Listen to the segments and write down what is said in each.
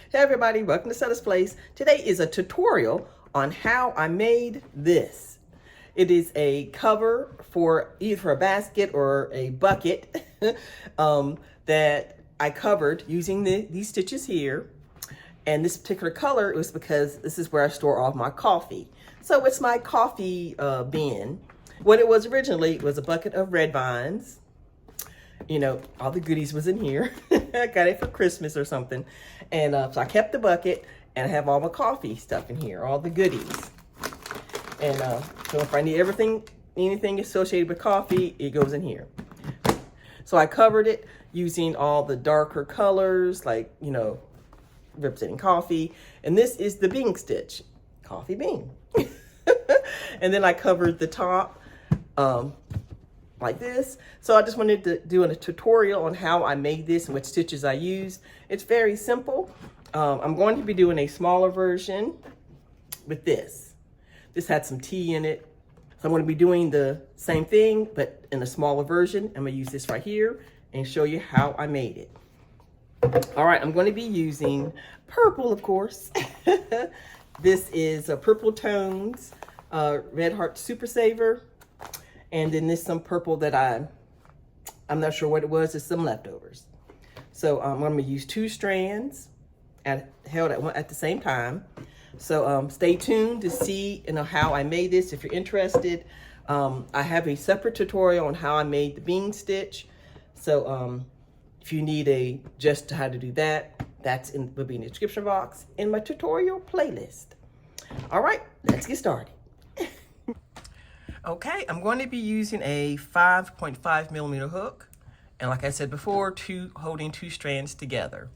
Hey everybody, welcome to SETTA'S Place. Today is a tutorial on how I made this. It is a cover for either a basket or a bucket that I covered using these stitches here. And this particular color was because this is where I store all of my coffee. So it's my coffee bin. What it was originally was a bucket of red vines. You know, all the goodies was in here. I got it for Christmas or something. And so I kept the bucket and I have all my coffee stuff in here, all the goodies. And so if I need anything associated with coffee, it goes in here. So I covered it using all the darker colors, like, you know, representing coffee. And this is the bean stitch, coffee bean. And then I covered the top like this. So I just wanted to do a tutorial on how I made this and what stitches I used. It's very simple. I'm going to be doing a smaller version with this. This had some tea in it. So I'm going to be doing the same thing, but in a smaller version. I'm going to use this right here and show you how I made it. All right, I'm going to be using purple, of course. This is a Purple Tones Red Heart Super Saver. And then there's some purple that I'm not sure what it was. There's some leftovers. So I'm going to use 2 strands held at the same time. So stay tuned to see how I made this if you're interested. I have a separate tutorial on how I made the bean stitch. So if you need just how to do that, will be in the description box in my tutorial playlist. All right, let's get started. Okay, I'm going to be using a 5.5mm hook. And like I said before, holding 2 strands together.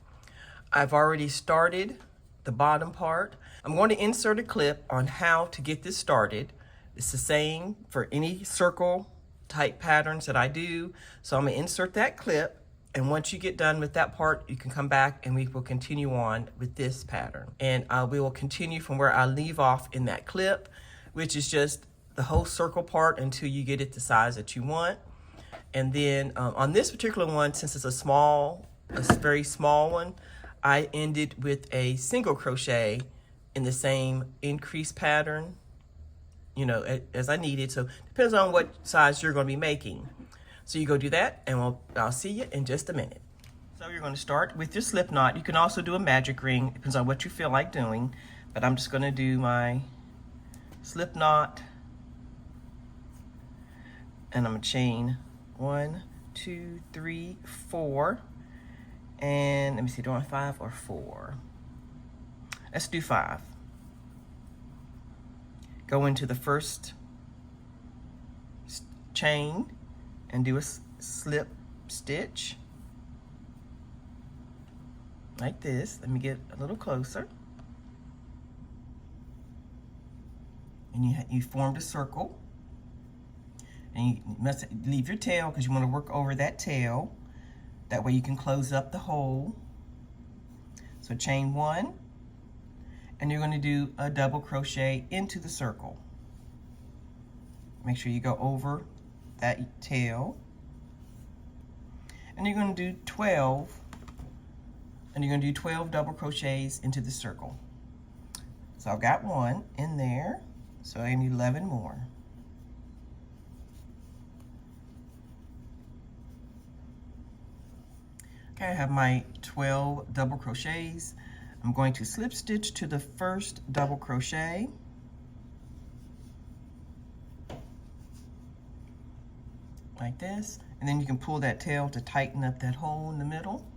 I've already started the bottom part. I'm going to insert a clip on how to get this started. It's the same for any circle type patterns that I do. So I'm going to insert that clip. And once you get done with that part, you can come back and we will continue on with this pattern. And we will continue from where I leave off in that clip, which is just the whole circle part until you get it the size that you want. And then on this particular one, since it's a very small one, I ended with a single crochet in the same increase pattern, you know, as I needed. So depends on what size you're going to be making. So you go do that, and I'll see you in just a minute. So you're going to start with your slip knot. You can also do a magic ring. It depends on what you feel like doing. But I'm just going to do my slip knot. And I'm going to chain 1, 2, 3, 4. And let me see, do I want 5 or 4? Let's do 5. Go into the first chain and do a slip stitch like this. Let me get a little closer. And you formed a circle. And you must leave your tail because you want to work over that tail. That way you can close up the hole. So chain 1, and you're going to do a double crochet into the circle. Make sure you go over that tail. And you're going to do 12, and you're going to do 12 double crochets into the circle. So I've got 1 in there, so I need 11 more. Okay, I have my 12 double crochets. I'm going to slip stitch to the first double crochet. Like this. And then you can pull that tail to tighten up that hole in the middle.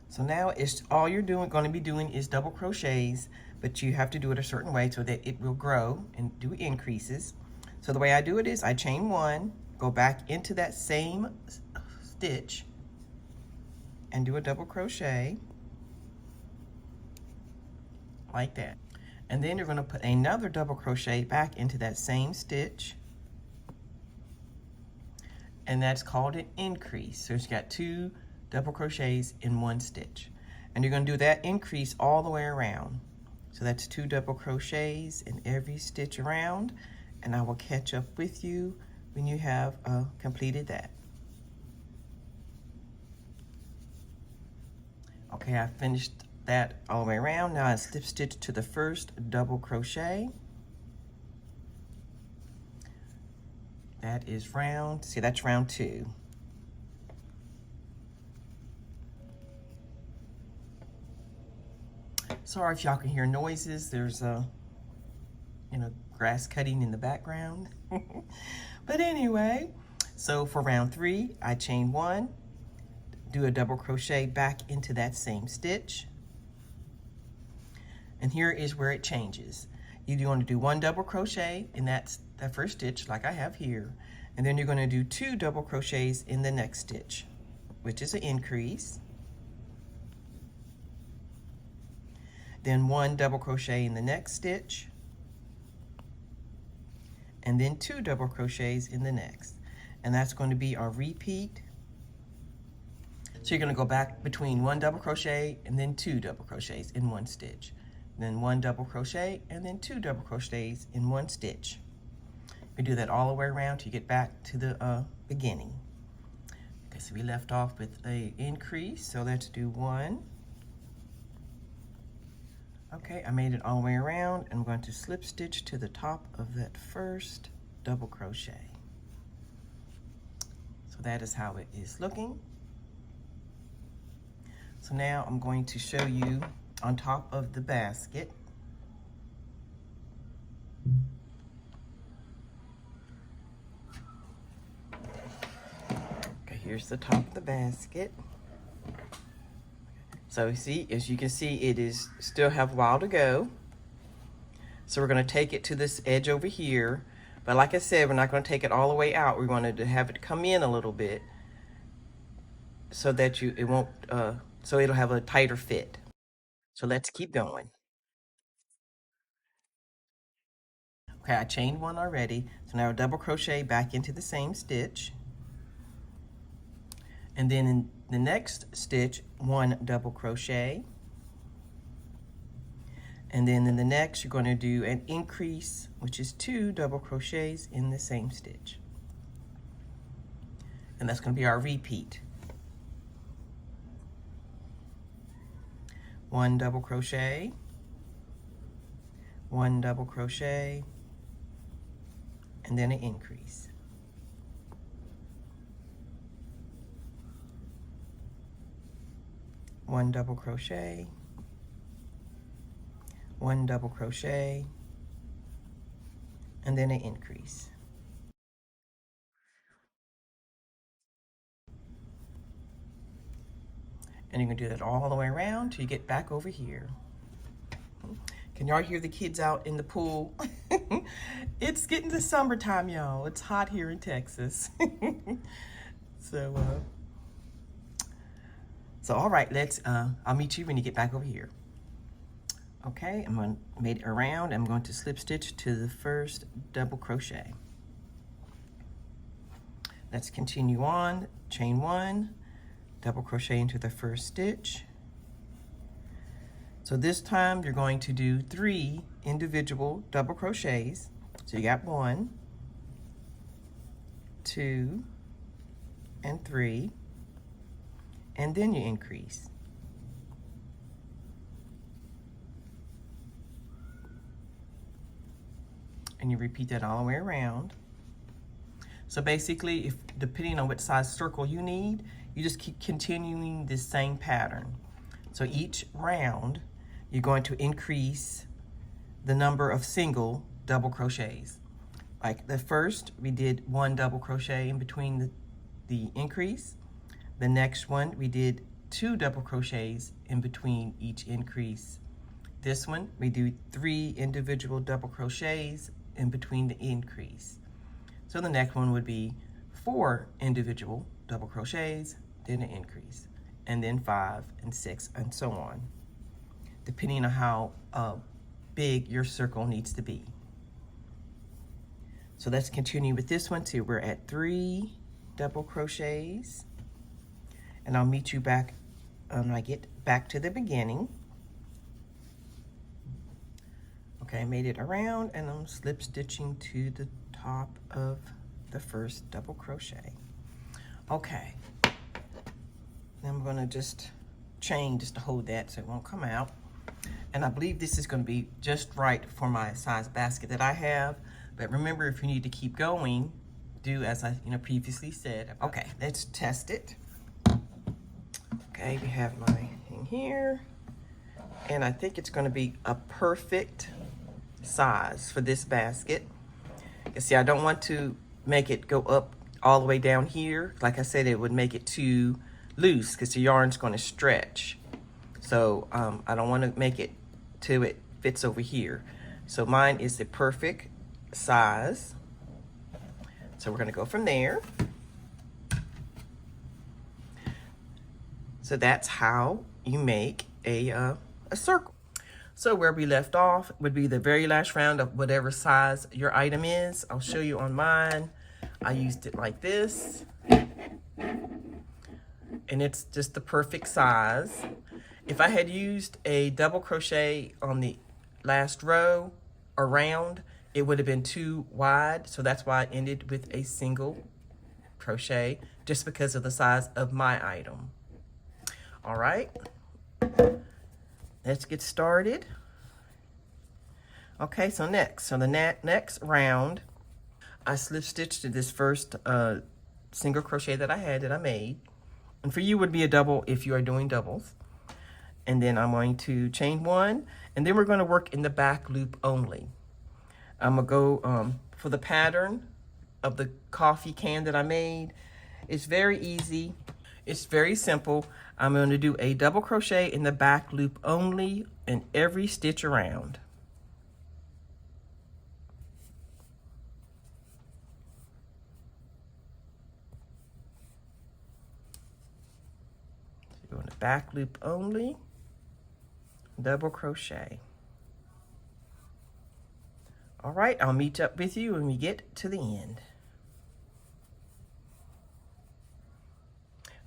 So now all you're going to be doing is double crochets, but you have to do it a certain way so that it will grow and do increases. So the way I do it is I chain 1, go back into that same stitch, and do a double crochet like that. And then you're going to put another double crochet back into that same stitch, and that's called an increase. So it's got 2 double crochets in 1 stitch, and you're going to do that increase all the way around. So that's 2 double crochets in every stitch around, and I will catch up with you when you have completed that. Okay, I finished that all the way around. Now I slip stitch to the first double crochet. That is round, see, that's round 2. Sorry if y'all can hear noises. There's a, grass cutting in the background. But anyway, so for round 3, I chain 1, do a double crochet back into that same stitch. And here is where it changes. You want to do 1 double crochet in that first stitch like I have here. And then you're going to do 2 double crochets in the next stitch, which is an increase. Then 1 double crochet in the next stitch. And then 2 double crochets in the next. And that's going to be our repeat. So you're going to go back between 1 double crochet and then 2 double crochets in 1 stitch. Then 1 double crochet and then 2 double crochets in 1 stitch. We do that all the way around till you get back to the beginning. Okay, so we left off with an increase, so let's do 1. Okay, I made it all the way around. I'm going to slip stitch to the top of that first double crochet. So that is how it is looking. So now I'm going to show you on top of the basket. Okay, here's the top of the basket. So you see, as you can see, it is still have a while to go. So we're going to take it to this edge over here. But like I said, we're not going to take it all the way out. We're going to have it come in a little bit so that it won't, so it'll have a tighter fit. So let's keep going. Okay, I chained 1 already. So now double crochet back into the same stitch. And then in the next stitch, 1 double crochet. And then in the next, you're going to do an increase, which is 2 double crochets in the same stitch. And that's going to be our repeat. 1 double crochet, 1 double crochet, and then an increase. One double crochet, 1 double crochet, and then an increase. And you can do that all the way around till you get back over here. Can y'all hear the kids out in the pool? It's getting to summertime, y'all. It's hot here in Texas. So all right, I'll meet you when you get back over here. Okay, I'm going to make it around. I'm going to slip stitch to the first double crochet. Let's continue on. Chain 1, double crochet into the first stitch. So this time you're going to do 3 individual double crochets. So you got 1, 2, and 3, and then you increase. And you repeat that all the way around. So basically, depending on what size circle you need, you just keep continuing this same pattern. So each round, you're going to increase the number of single double crochets. Like the first, we did 1 double crochet in between the increase. The next one, we did 2 double crochets in between each increase. This one, we do 3 individual double crochets in between the increase. So the next one would be 4 individual double crochets, then an increase, and then 5 and 6 and so on, depending on how big your circle needs to be. So let's continue with this one too. We're at 3 double crochets, and I'll meet you back when I get back to the beginning. Okay, I made it around, and I'm slip stitching to the top of the first double crochet. Okay, now I'm gonna just chain just to hold that so it won't come out. And I believe this is going to be just right for my size basket that I have. But remember, if you need to keep going, do as I previously said. Okay, let's test it. Okay, we have my thing here. And I think it's going to be a perfect size for this basket. You see, I don't want to make it go up all the way down here. Like I said, it would make it too loose because the yarn's going to stretch. So I don't want to make it till it fits over here. So mine is the perfect size. So we're going to go from there. So that's how you make a circle. So where we left off would be the very last round of whatever size your item is. I'll show you on mine. I used it like this. And it's just the perfect size. If I had used a double crochet on the last row or round, it would have been too wide. So that's why I ended with a single crochet, just because of the size of my item. All right, let's get started. Okay, so the next round, I slip stitched to this first single crochet that I made. And for you would be a double if you are doing doubles. And then I'm going to chain one, and then we're going to work in the back loop only. I'm going to go for the pattern of the coffee can that I made. It's very easy. It's very simple. I'm going to do a double crochet in the back loop only in every stitch around. So go in the back loop only. Double crochet. All right, I'll meet up with you when we get to the end.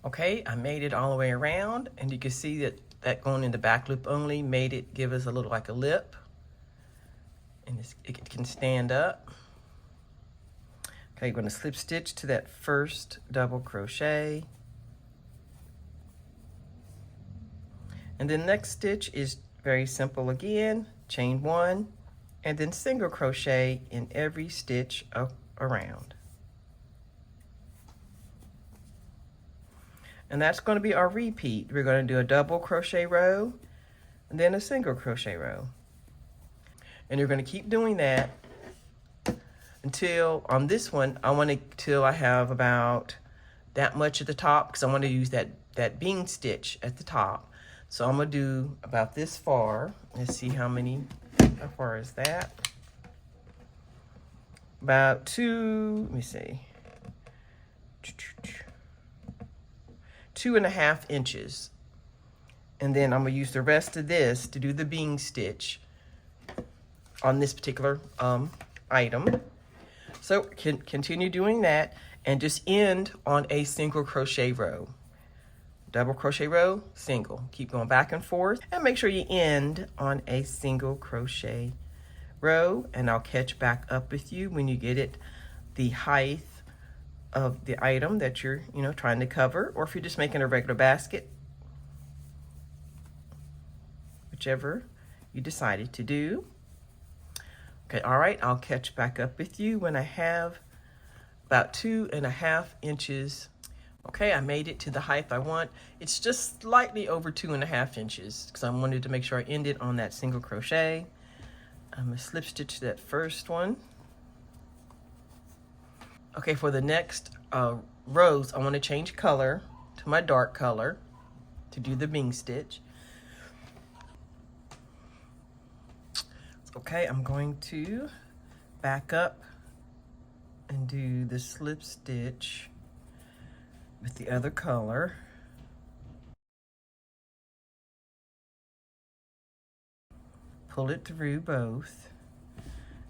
Okay, I made it all the way around, and you can see that going in the back loop only made it give us a little like a lip, and it can stand up. Okay, you're going to slip stitch to that first double crochet. And then next stitch is very simple again, chain one, and then single crochet in every stitch around. And that's going to be our repeat. We're going to do a double crochet row, and then a single crochet row. And you're going to keep doing that until, on this one, I want to, till I have about that much at the top, because I want to use that bean stitch at the top. So I'm going to do about this far. Let's see how far is that? About 2.5 inches. And then I'm going to use the rest of this to do the bean stitch on this particular item. So continue doing that and just end on a single crochet row. Double crochet row, single. Keep going back and forth, and make sure you end on a single crochet row, and I'll catch back up with you when you get it the height of the item that you're trying to cover, or if you're just making a regular basket, whichever you decided to do. Okay, all right, I'll catch back up with you when I have about 2.5 inches. Okay, I made it to the height I want. It's just slightly over 2.5 inches because I wanted to make sure I ended on that single crochet. I'm gonna slip stitch that first one. Okay, for the next rows, I want to change color to my dark color to do the bean stitch. Okay, I'm going to back up and do the slip stitch with the other color. Pull it through both,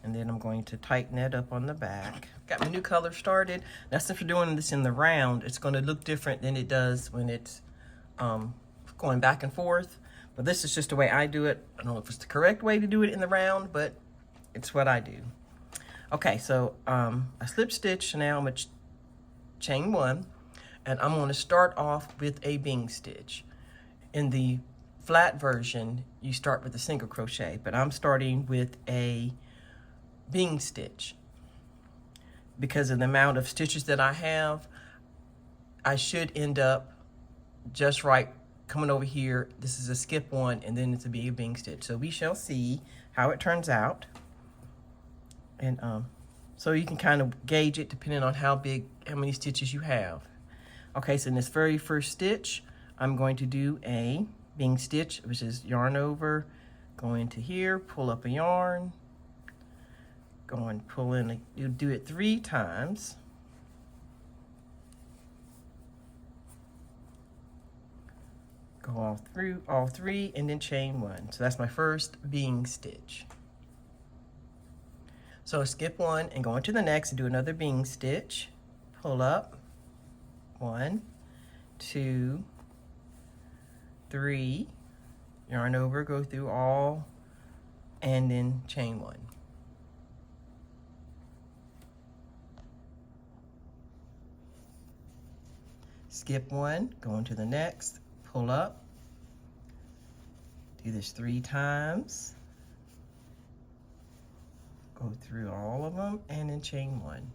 and then I'm going to tighten that up on the back. Got my new color started. Now, since we're doing this in the round, it's going to look different than it does when it's going back and forth. But this is just the way I do it. I don't know if it's the correct way to do it in the round, but it's what I do. Okay, so I slip stitch. Now I'm going to chain one, and I'm going to start off with a bean stitch. in the flat version, you start with a single crochet, but I'm starting with a bing stitch. Because of the amount of stitches that I have, I should end up just right coming over here. This is a skip one, and then it's a bing stitch. So we shall see how it turns out. And so you can kind of gauge it depending on how many stitches you have. Okay, so in this very first stitch, I'm going to do a bing stitch, which is yarn over, go into here, pull up a yarn, go and pull in, you do it 3 times. Go all through all 3 and then chain 1. So that's my first bing stitch. So skip 1 and go into the next and do another bing stitch. Pull up, 1, 2, 3, yarn over, go through all, and then chain 1. Skip 1, go into the next, pull up, do this 3 times, go through all of them, and then chain 1.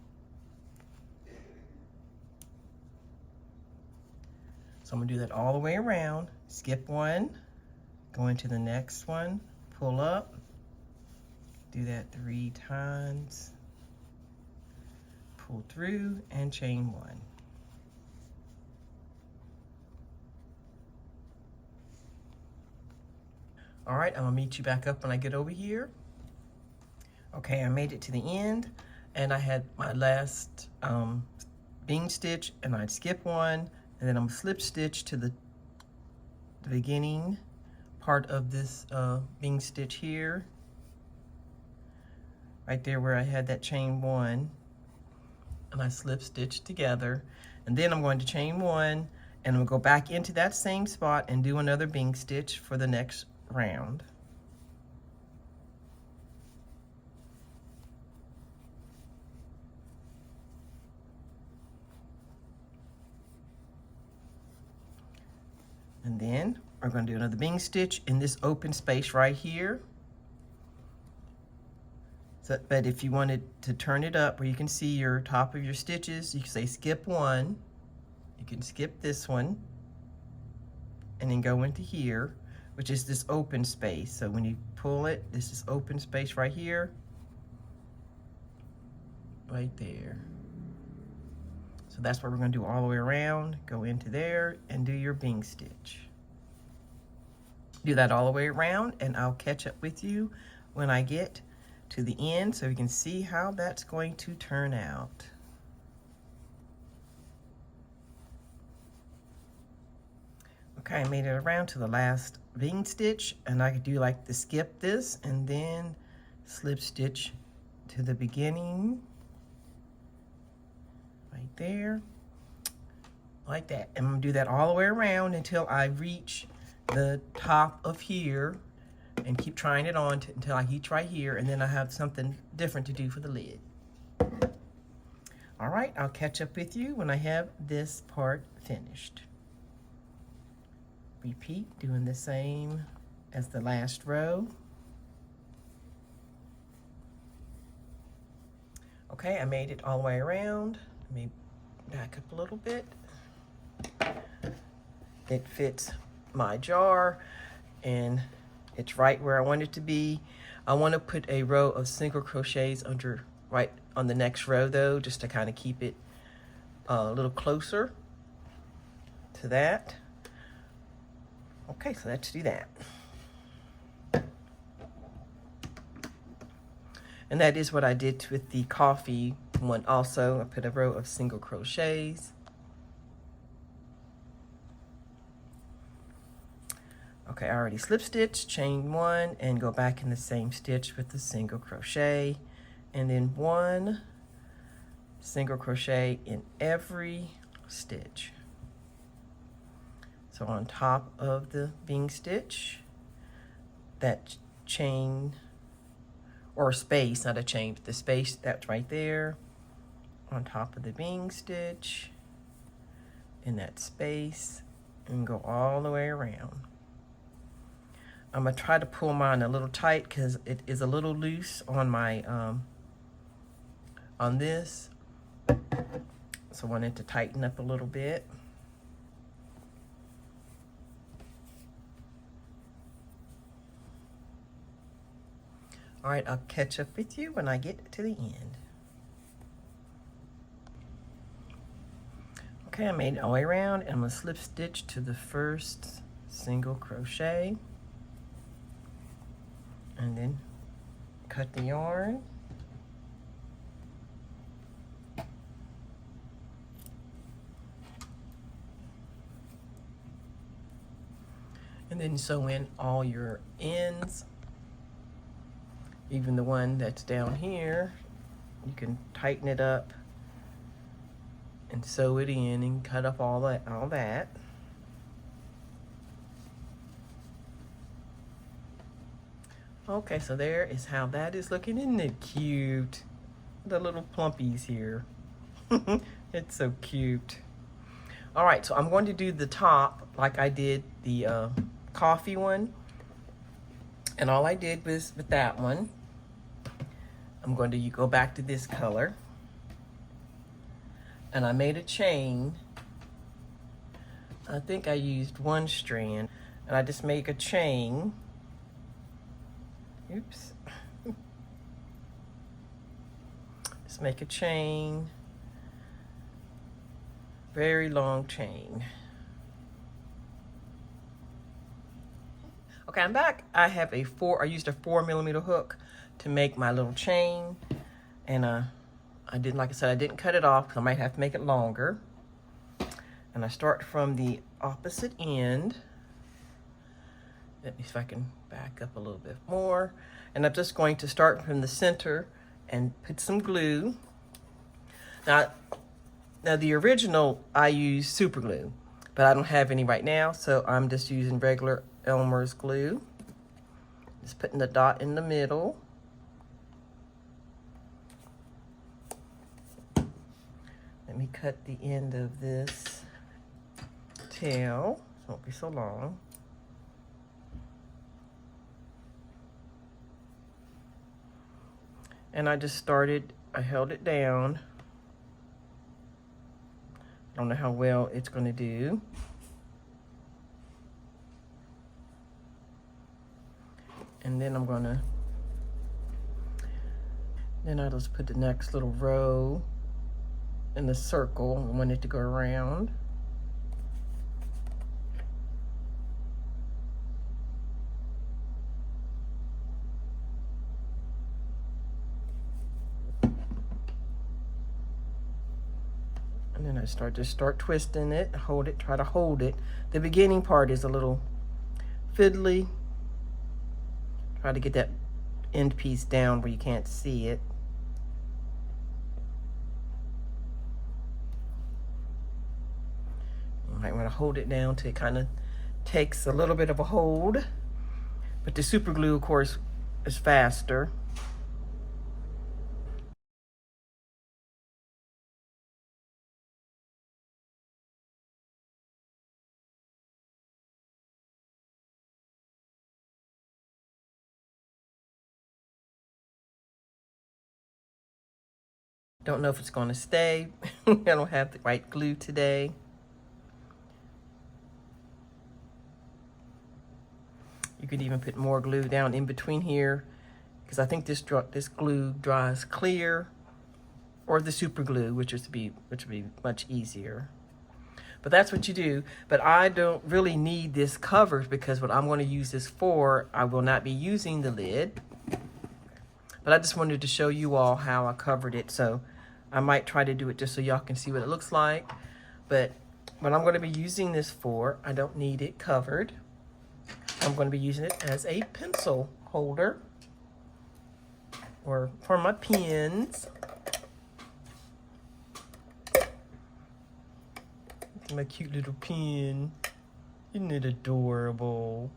So I'm gonna do that all the way around. Skip 1, go into the next one, pull up, do that 3 times, pull through, and chain 1. All right, I'm gonna meet you back up when I get over here. Okay, I made it to the end, and I had my last bing stitch, and I'd skip 1, and then I'm slip stitch to the beginning part of this bing stitch here, right there where I had that chain 1, and I slip stitch together, and then I'm going to chain 1, and I'm gonna go back into that same spot and do another bing stitch for the next round. And then we're going to do another bing stitch in this open space right here. So, but if you wanted to turn it up where you can see your top of your stitches, you can say skip 1. You can skip this one and then go into here, which is this open space. So when you pull it, this is open space right here, right there. So that's what we're going to do all the way around. Go into there and do your bing stitch. Do that all the way around, and I'll catch up with you when I get to the end so you can see how that's going to turn out. Okay, I made it around to the last bing stitch, and I could do like the skip this and then slip stitch to the beginning right there, like that. And I'm gonna do that all the way around until I reach the top of here, and keep trying it on until I reach right here, and then I have something different to do for the lid. All right, I'll catch up with you when I have this part finished. Repeat, doing the same as the last row. Okay, I made it all the way around. Let me back up a little bit. It fits my jar, and it's right where I want it to be. I want to put a row of single crochets under right on the next row though, just to kind of keep it a little closer to that. Okay, so let's do that. And that is what I did with the coffee one also. I put a row of single crochets. Okay, I already slip stitched, chain 1, and go back in the same stitch with the single crochet, and then 1 single crochet in every stitch. So on top of the bing stitch, that chain, or space, not a chain, but the space that's right there, on top of the bing stitch, in that space, and go all the way around. I'm gonna try to pull mine a little tight because it is a little loose on my on this, so I want it to tighten up a little bit. All right, I'll catch up with you when I get to the end. Okay, I made it all the way around, and I'm gonna slip stitch to the first single crochet, and then cut the yarn. And then sew in all your ends, even the one that's down here. You can tighten it up and sew it in and cut up all that. Okay, so there is how that is looking. Isn't it cute? The little plumpies here. It's so cute. All right, so I'm going to do the top like I did the coffee one. And all I did was with that one, I'm going to go back to this color. And I made a chain. I think I used one strand. And I just make a chain. Oops. Just make a chain. Very long chain. Okay, I'm back. I used a 4mm hook to make my little chain. And like I said, I didn't cut it off because I might have to make it longer. And I start from the opposite end. Let me see if I can back up a little bit more. And I'm just going to start from the center and put some glue. Now the original, I used super glue, but I don't have any right now, so I'm just using regular Elmer's glue. Just putting the dot in the middle. Let me cut the end of this tail, so it won't be so long. And I just started, I held it down. I don't know how well it's going to do. And then I'll just put the next little row in the circle. I want it to go around. And then I start twisting it, hold it, try to hold it. The beginning part is a little fiddly. Try to get that end piece down where you can't see it. You might want to hold it down till it kind of takes a little bit of a hold. But the super glue, of course, is faster. Don't know if it's going to stay. I don't have the right glue today. You could even put more glue down in between here, because I think this glue dries clear, or the super glue, which would be much easier. But that's what you do. But I don't really need this covered, because what I'm going to use this for, I will not be using the lid. But I just wanted to show you all how I covered it. So I might try to do it just so y'all can see what it looks like. But what I'm going to be using this for, I don't need it covered. I'm going to be using it as a pencil holder, or for my pens. My cute little pen. Isn't it adorable?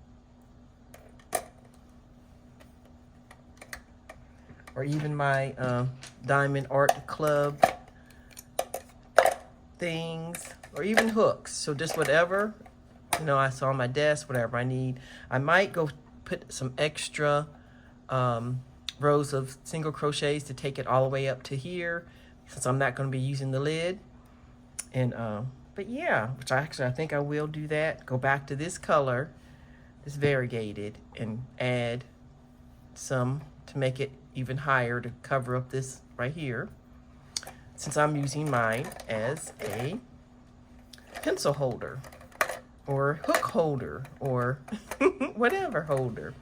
Or even my Diamond Art Club things, or even hooks. So just whatever You know, I saw on my desk, whatever I need. I might go put some extra rows of single crochets to take it all the way up to here, since I'm not going to be using the lid. And but yeah, which I think I will do that. Go back to this color, this variegated, and add some to make it even higher to cover up this right here, since I'm using mine as a pencil holder or hook holder or whatever holder.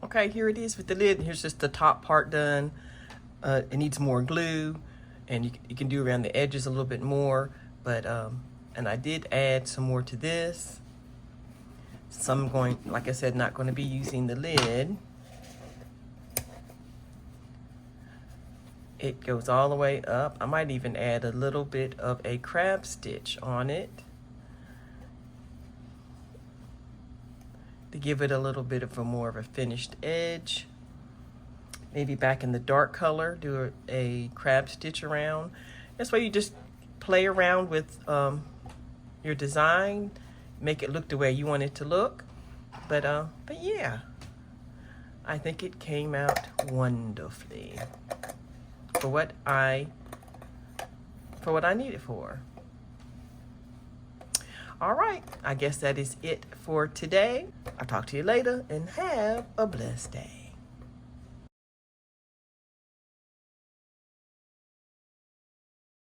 Okay, here it is with the lid. Here's just the top part done. It needs more glue, and you can do around the edges a little bit more, but and I did add some more to this. So I'm going, like I said, not going to be using the lid. It goes all the way up. I might even add a little bit of a crab stitch on it to give it a little bit of a more of a finished edge. Maybe back in the dark color, do a crab stitch around. This way you just play around with your design, make it look the way you want it to look. But yeah, I think it came out wonderfully for what I need it for. All right, I guess that is it for today. I'll talk to you later, and have a blessed day.